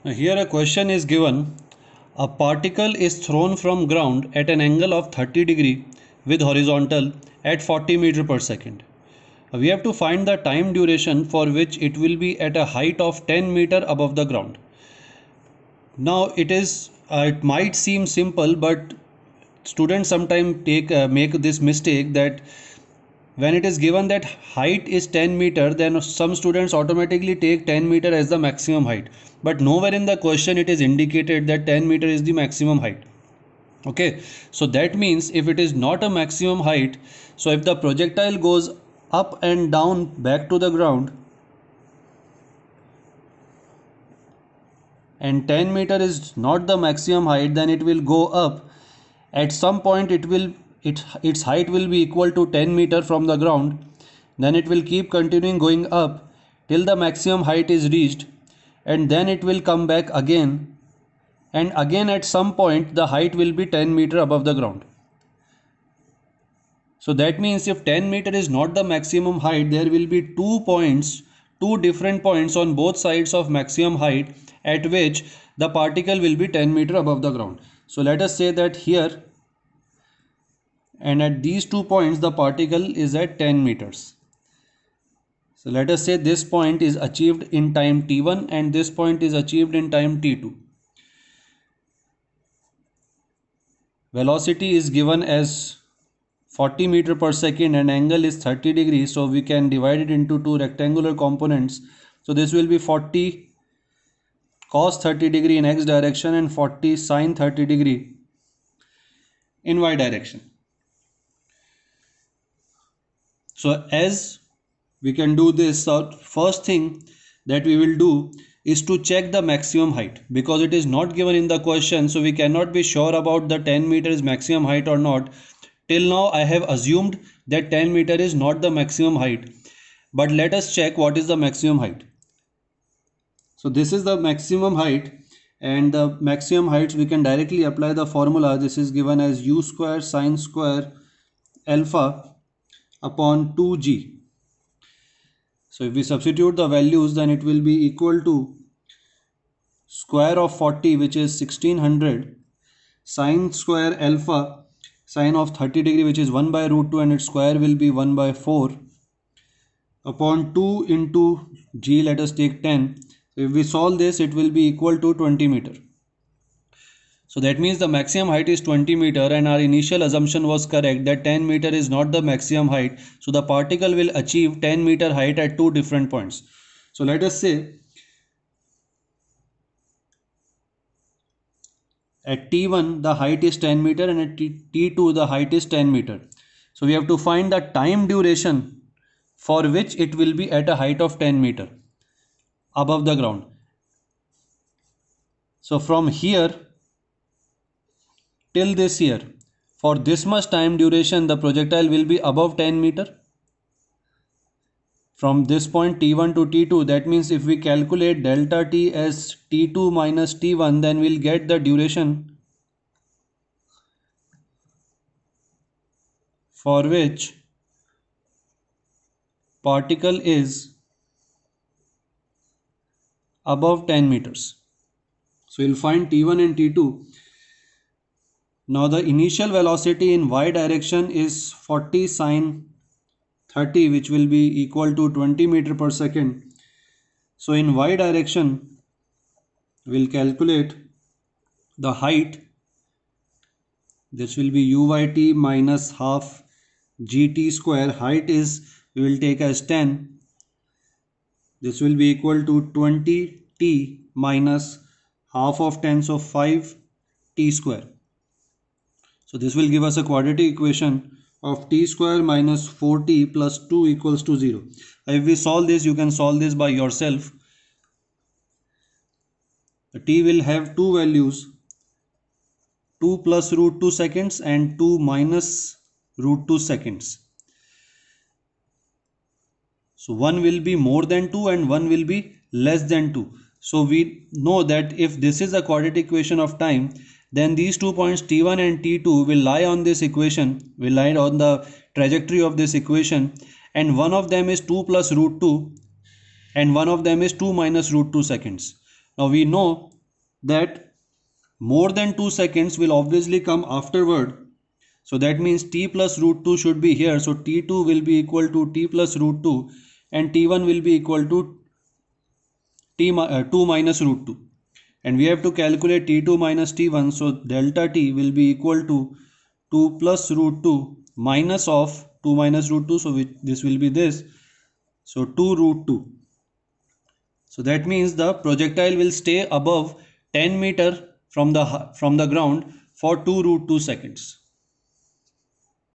Now here a question is given. A particle is thrown from ground at an angle of 30 degree with horizontal at 40 meter per second. We have to find the time duration for which it will be at a height of 10 meter above the ground. Now it might seem simple, but students sometimes make this mistake that when it is given that height is 10 meter, then some students automatically take 10 meter as the maximum height, but nowhere in the question it is indicated that 10 meter is the maximum height. Okay, so that means if it is not a maximum height, so if the projectile goes up and down back to the ground and 10 meter is not the maximum height, then it will go up. At some point its height will be equal to 10 meter from the ground. Then it will keep continuing going up till the maximum height is reached, and then it will come back again, and again at some point the height will be 10 meter above the ground. So that means if 10 meter is not the maximum height, there will be two different points on both sides of maximum height at which the particle will be 10 meter above the ground. So let us say that here and at these 2 points the particle is at 10 meters. So let us say this point is achieved in time t1 and this point is achieved in time t2. Velocity is given as 40 meter per second and angle is 30 degrees, so we can divide it into two rectangular components. So this will be 40 cos 30 degree in x direction and 40 sin 30 degree in y direction. So as we can do this, first thing that we will do is to check the maximum height, because it is not given in the question, so we cannot be sure about the 10 meter is maximum height or not. Till now I have assumed that 10 meter is not the maximum height, but let us check what is the maximum height. So this is the maximum height, and the maximum heights we can directly apply the formula. This is given as u square sine square alpha upon 2g. So if we substitute the values, then it will be equal to square of 40, which is 1600, sine square alpha sine of 30 degree, which is 1 by root 2, and its square will be 1 by 4 upon 2 into g, let us take 10. So if we solve this, it will be equal to 20 meter. So that means the maximum height is 20 meter, and our initial assumption was correct that 10 meter is not the maximum height. So the particle will achieve 10 meter height at two different points. So let us say at t1 the height is 10 meter and at t2 the height is 10 meter. So we have to find the time duration for which it will be at a height of 10 meter above the ground. So from here till this here, for this much time duration the projectile will be above 10 meter. From this point t1 to t2, that means if we calculate delta t as t2 minus t1, then we'll get the duration for which particle is above 10 meters. So you'll find t1 and t2. Now the initial velocity in y direction is 40 sine 30, which will be equal to 20 meter per second. So in y direction we'll calculate the height. This will be uyt minus half gt square. Height is, we will take as 10. This will be equal to 20t minus half of 10, so 5t square. So this will give us a quadratic equation of t square minus 4t plus 2 equals to 0. If we solve this, you can solve this by yourself. The t will have two values, 2 plus root 2 seconds and 2 minus root 2 seconds. So one will be more than 2 and one will be less than 2. So we know that if this is a quadratic equation of time, then these 2 points t1 and t2 will lie on this equation, will lie on the trajectory of this equation, and one of them is 2 plus root 2 and one of them is 2 minus root 2 seconds. Now we know that more than 2 seconds will obviously come afterward. So that means t plus root 2 should be here. So t2 will be equal to t plus root 2 and t1 will be equal to 2 minus root 2. And we have to calculate t2 minus t1. So delta t will be equal to 2 plus root 2 minus of 2 minus root 2. So this will be this. So 2 root 2. So that means the projectile will stay above 10 meter from the ground for 2 root 2 seconds.